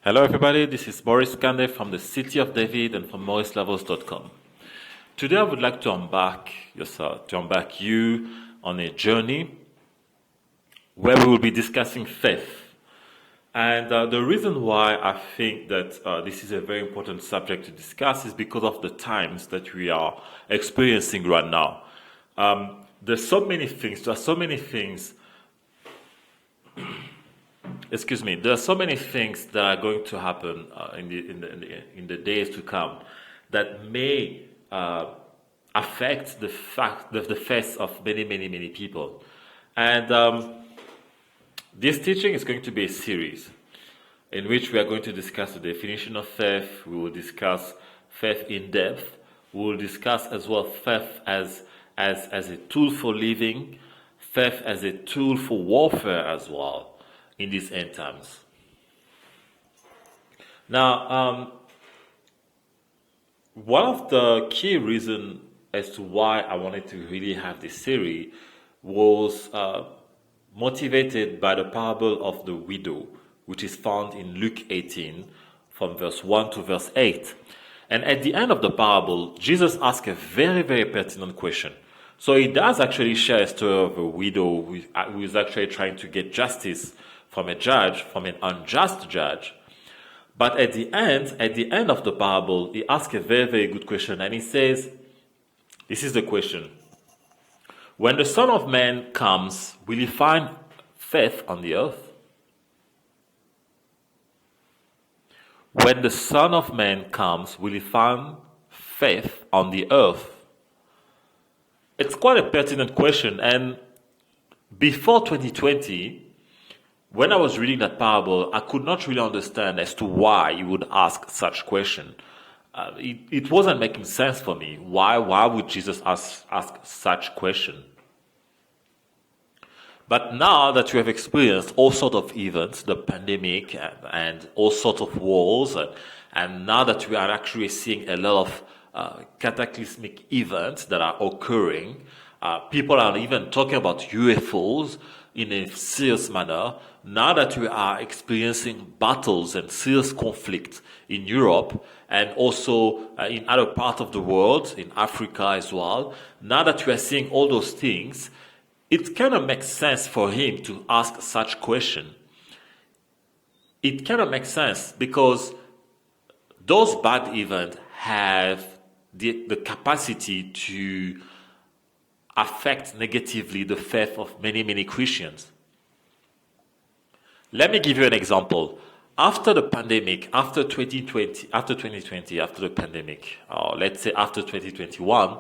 Hello everybody, this is Maurice Kande from the City of David and from MauriceLevels.com. Today I would like to embark you on a journey where we will be discussing faith. And the reason why I think that this is a very important subject to discuss is because of the times that we are experiencing right now. There are so many things that are going to happen in the days to come that may affect the face of many people. And this teaching is going to be a series in which we are going to discuss the definition of faith. We will discuss faith in depth. We will discuss as well faith as a tool for living, faith as a tool for warfare as well in these end times. Now, one of the key reasons as to why I wanted to really have this series was motivated by the parable of the widow, which is found in Luke 18 from verse 1 to verse 8. And at the end of the parable, Jesus asks a very, very pertinent question. So he does actually share a story of a widow who is actually trying to get justice from an unjust judge. But at the end of the parable, he asks a very, very good question. And he says, this is the question: when the Son of Man comes, will he find faith on the earth? When the Son of Man comes, will he find faith on the earth? It's quite a pertinent question. And before 2020, when I was reading that parable, I could not really understand as to why he would ask such question. It wasn't making sense for me. Why would Jesus ask such question? But now that we have experienced all sorts of events, the pandemic and all sorts of wars, and now that we are actually seeing a lot of cataclysmic events that are occurring, people are even talking about UFOs in a serious manner. Now that we are experiencing battles and serious conflict in Europe and also in other parts of the world, in Africa as well, now that we are seeing all those things, it kind of makes sense for him to ask such question. It kind of makes sense because those bad events have the capacity to affect negatively the faith of many Christians. Let me give you an example. After the pandemic, after the pandemic, or let's say after 2021,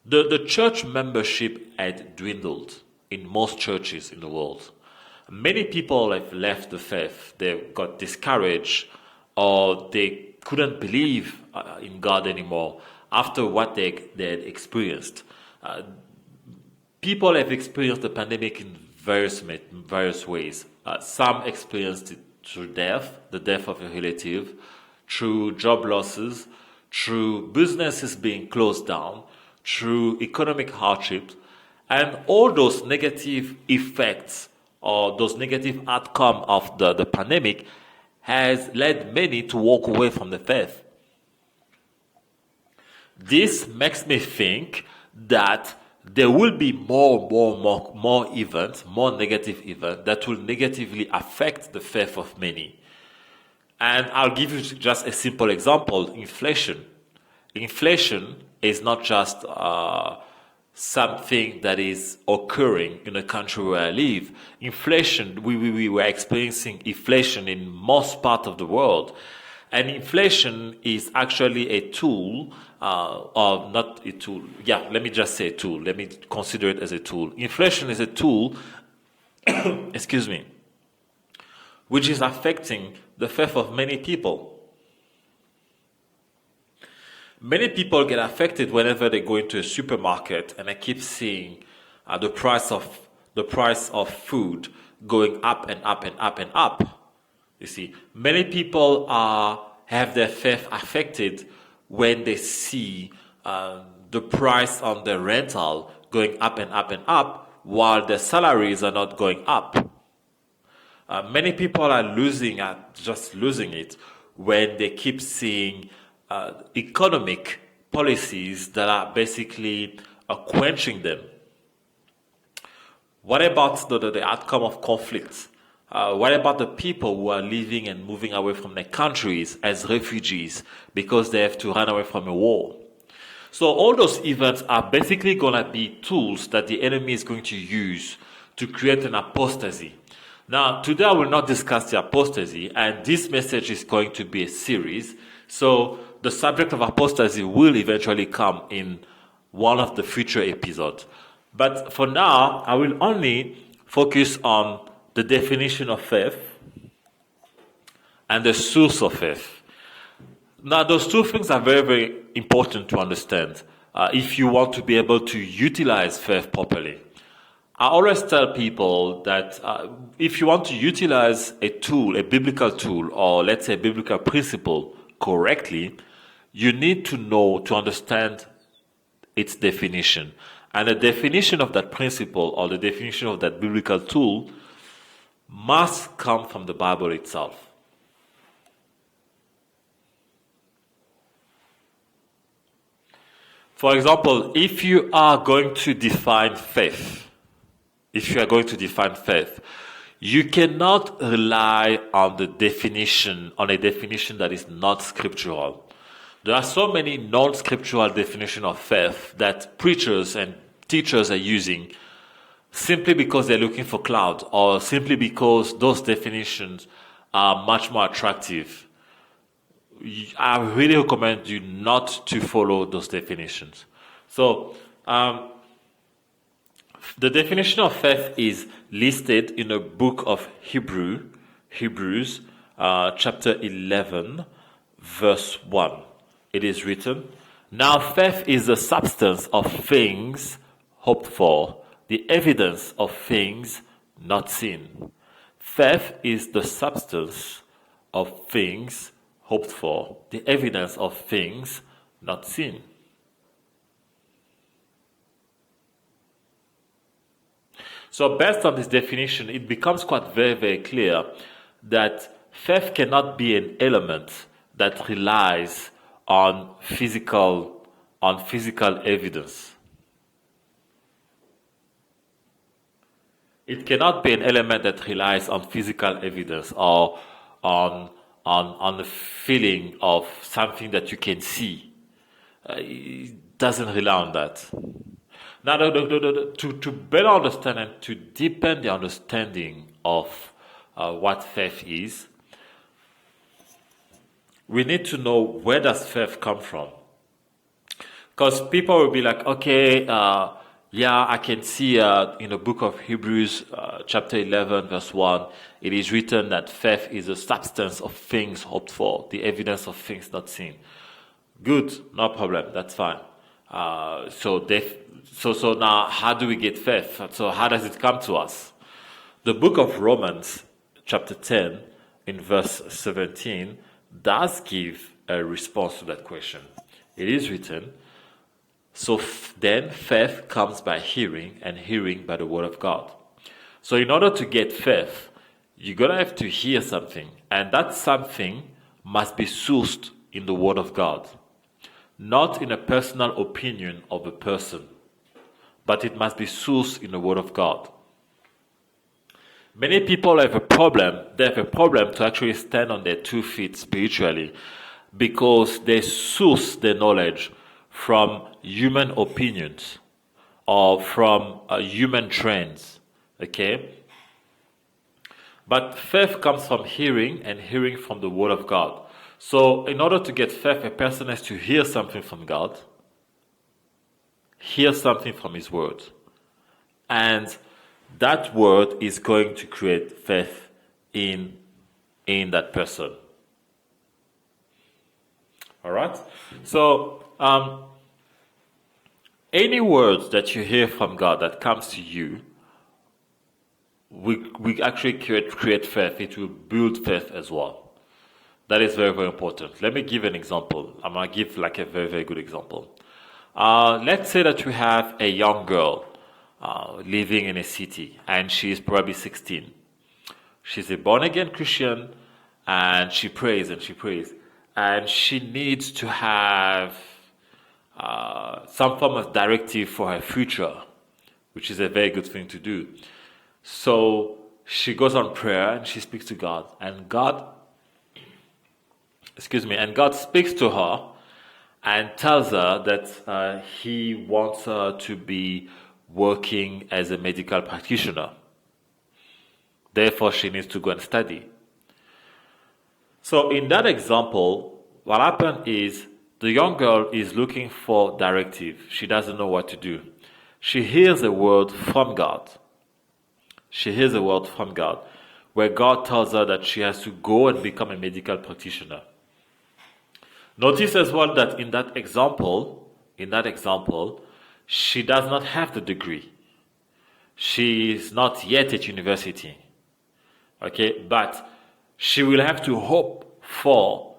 the church membership had dwindled in most churches in the world. Many people have left the faith. They got discouraged, or they couldn't believe in God anymore after what they had experienced. People have experienced the pandemic in various ways. Some experienced it through death, the death of a relative, through job losses, through businesses being closed down, through economic hardships, and all those negative effects or those negative outcomes of the pandemic has led many to walk away from the faith. This makes me think that there will be more events, more negative events that will negatively affect the faith of many. And I'll give you just a simple example: inflation. Inflation is not just something that is occurring in the country where I live. Inflation, we were experiencing inflation in most parts of the world. And inflation is actually a tool, or not a tool. Yeah, let me just say a tool. Let me consider it as a tool. Inflation is a tool, excuse me, which is affecting the faith of many people. Many people get affected whenever they go into a supermarket, and I keep seeing the price of food going up and up and up and up. You see, many people have their faith affected when they see the price on their rental going up and up and up, while their salaries are not going up. Many people are just losing it when they keep seeing economic policies that are basically quenching them. What about the outcome of conflicts? What about the people who are living and moving away from their countries as refugees because they have to run away from a war? So all those events are basically going to be tools that the enemy is going to use to create an apostasy. Now, today I will not discuss the apostasy, and this message is going to be a series. So the subject of apostasy will eventually come in one of the future episodes. But for now, I will only focus on the definition of faith and the source of faith. Now, those two things are very, very important to understand if you want to be able to utilize faith properly. I always tell people that if you want to utilize a tool, a biblical tool, or let's say a biblical principle correctly, you need to understand its definition. And the definition of that principle or the definition of that biblical tool must come from the Bible itself. For example, if you are going to define faith, you cannot rely on a definition that is not scriptural. There are so many non-scriptural definitions of faith that preachers and teachers are using simply because they're looking for clout or simply because those definitions are much more attractive. I really recommend you not to follow those definitions. So, the definition of faith is listed in the book of Hebrews, chapter 11, verse 1. It is written, "Now faith is the substance of things hoped for, the evidence of things not seen." Faith is the substance of things hoped for, the evidence of things not seen. So based on this definition, it becomes quite very, very clear that faith cannot be an element that relies on physical evidence. It cannot be an element that relies on physical evidence or on the feeling of something that you can see. It doesn't rely on that. Now, to better understand and to deepen the understanding of what faith is, we need to know where does faith come from. Because people will be like, okay, I can see in the book of Hebrews, chapter 11, verse 1, it is written that faith is the substance of things hoped for, the evidence of things not seen. Good, no problem, that's fine. So now, how do we get faith? So how does it come to us? The book of Romans, chapter 10, in verse 17, does give a response to that question. It is written, "So then faith comes by hearing, and hearing by the word of God." So in order to get faith, you're going to have to hear something, and that something must be sourced in the word of God. Not in a personal opinion of a person, but it must be sourced in the Word of God. Many people have a problem. They have a problem to actually stand on their 2 feet spiritually because they source their knowledge from human opinions or from human trends. Okay? But faith comes from hearing, and hearing from the Word of God. So in order to get faith, a person has to hear something from God, hear something from His Word. And that Word is going to create faith in that person. All right? So any words that you hear from God that comes to you, we actually create faith. It will build faith as well. That is very, very important. Let me give an example. I'm going to give like a very, very good example. Let's say that you have a young girl living in a city, and she is probably 16. She's a born-again Christian, and she prays and she prays. And she needs to have some form of directive for her future, which is a very good thing to do. So she goes on prayer and she speaks to God. And God speaks to her and tells her that he wants her to be working as a medical practitioner. Therefore, she needs to go and study. So in that example, what happened is the young girl is looking for directive. She doesn't know what to do. She hears a word from God. She hears a word from God where God tells her that she has to go and become a medical practitioner. Notice as well that in that example, she does not have the degree. She is not yet at university. Okay, but she will have to hope for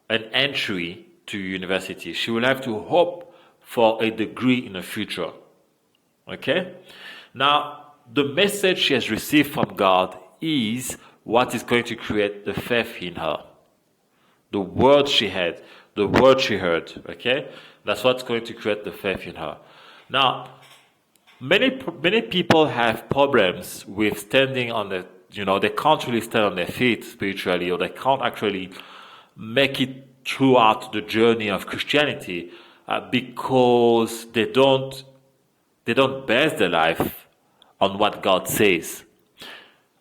an entry to university. She will have to hope for a degree in the future. Okay? Now, the message she has received from God is what is going to create the faith in her. The word she had, the word she heard, okay? That's what's going to create the faith in her. Now, many people have problems with standing on the, they can't really stand on their feet spiritually, or they can't actually make it throughout the journey of Christianity because they don't base their life on what God says.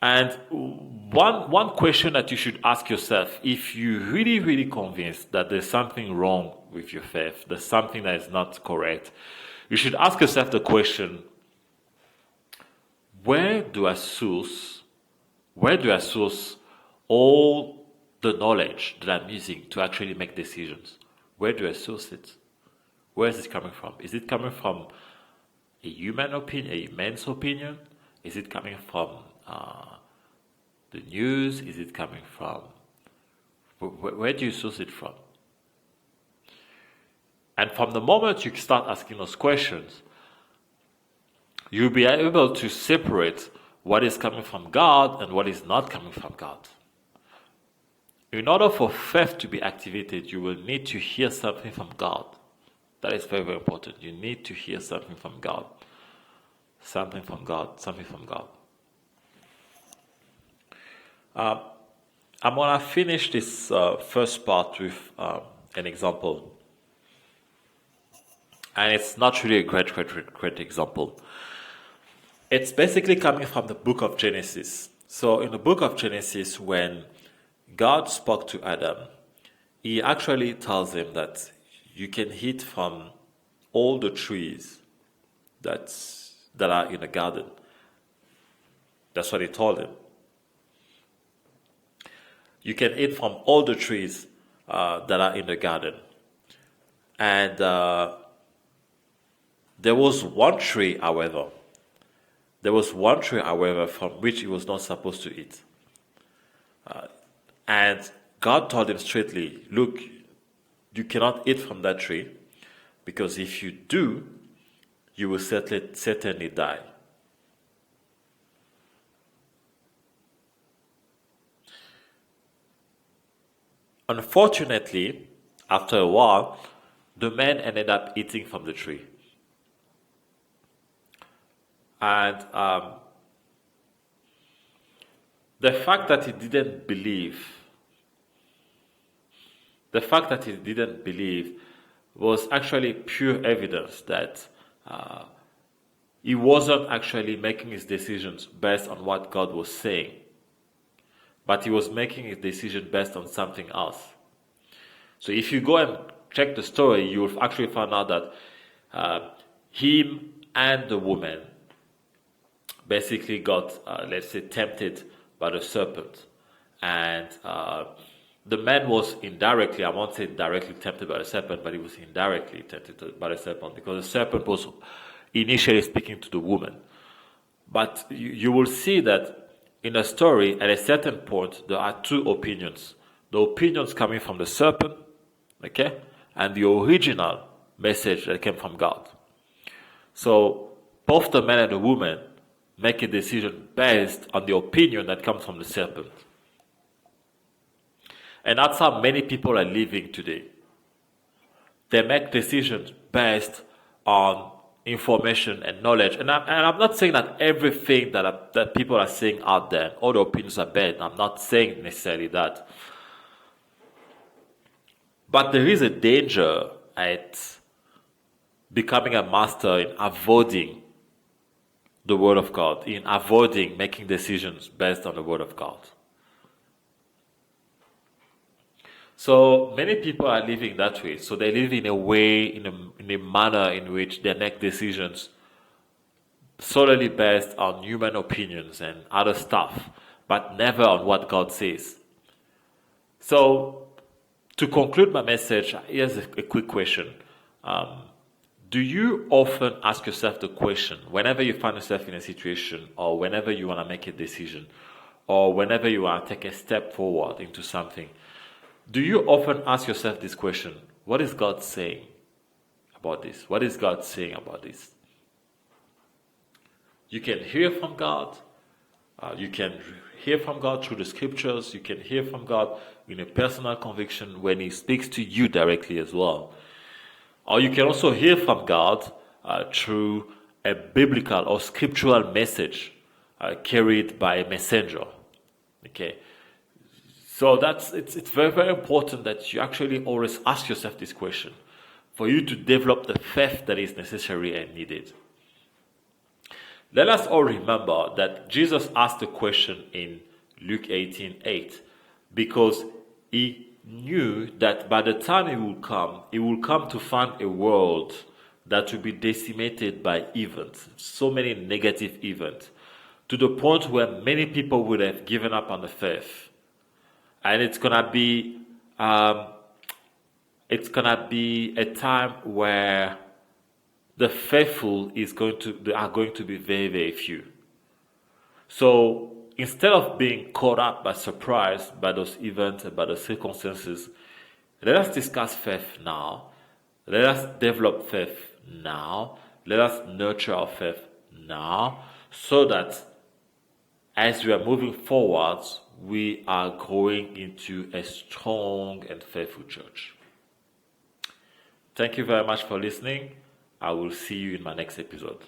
And one question that you should ask yourself, if you're really, really convinced that there's something wrong with your faith, there's something that is not correct, you should ask yourself the question, where do I source all the knowledge that I'm using to actually make decisions? Where do I source it? Where is it coming from? Is it coming from a human opinion, a man's opinion? Is it coming from the news? Is it coming from... Where do you source it from? And from the moment you start asking those questions, you'll be able to separate what is coming from God and what is not coming from God. In order for faith to be activated, you will need to hear something from God. That is very, very important. You need to hear something from God. Something from God. Something from God. I'm going to finish this first part with an example. And it's not really a great example. It's basically coming from the book of Genesis. So in the book of Genesis, when God spoke to Adam, he actually tells him that you can eat from all the trees that are in the garden. That's what he told him. You can eat from all the trees that are in the garden. And there was one tree, however, from which he was not supposed to eat. And God told him straightly, look, you cannot eat from that tree, because if you do, you will certainly die. Unfortunately, after a while, the man ended up eating from the tree. And the fact that he didn't believe was actually pure evidence that he wasn't actually making his decisions based on what God was saying, but he was making his decision based on something else. So if you go and check the story, you will actually find out that him and the woman basically got, tempted by the serpent. And the man was indirectly, I won't say directly tempted by the serpent, but he was indirectly tempted by the serpent, because the serpent was initially speaking to the woman. But you will see that in the story, at a certain point, there are two opinions. The opinions coming from the serpent, okay, and the original message that came from God. So both the man and the woman make a decision based on the opinion that comes from the serpent. And that's how many people are living today. They make decisions based on information and knowledge. And I'm not saying that everything that people are saying out there, all the opinions are bad. I'm not saying necessarily that. But there is a danger at becoming a master in avoiding the Word of God, in avoiding making decisions based on the Word of God. So many people are living that way. So they live in a way, in a manner in which they make decisions solely based on human opinions and other stuff, but never on what God says. So to conclude my message, here's a quick question. Do you often ask yourself the question, whenever you find yourself in a situation, or whenever you want to make a decision, or whenever you want to take a step forward into something, do you often ask yourself this question, what is God saying about this? What is God saying about this? You can hear from God. You can hear from God through the scriptures. You can hear from God in a personal conviction when He speaks to you directly as well. Or you can also hear from God through a biblical or scriptural message carried by a messenger. Okay. So it's very, very important that you actually always ask yourself this question for you to develop the faith that is necessary and needed. Let us all remember that Jesus asked the question in Luke 18:8 because He knew that by the time He will come to find a world that will be decimated by events, so many negative events, to the point where many people would have given up on the faith. And it's gonna be a time where the faithful are going to be very, very few. So instead of being caught up by surprise by those events and by the circumstances, let us discuss faith now. Let us develop faith now. Let us nurture our faith now, so that as we are moving forwards, we are growing into a strong and faithful church. Thank you very much for listening. I will see you in my next episode.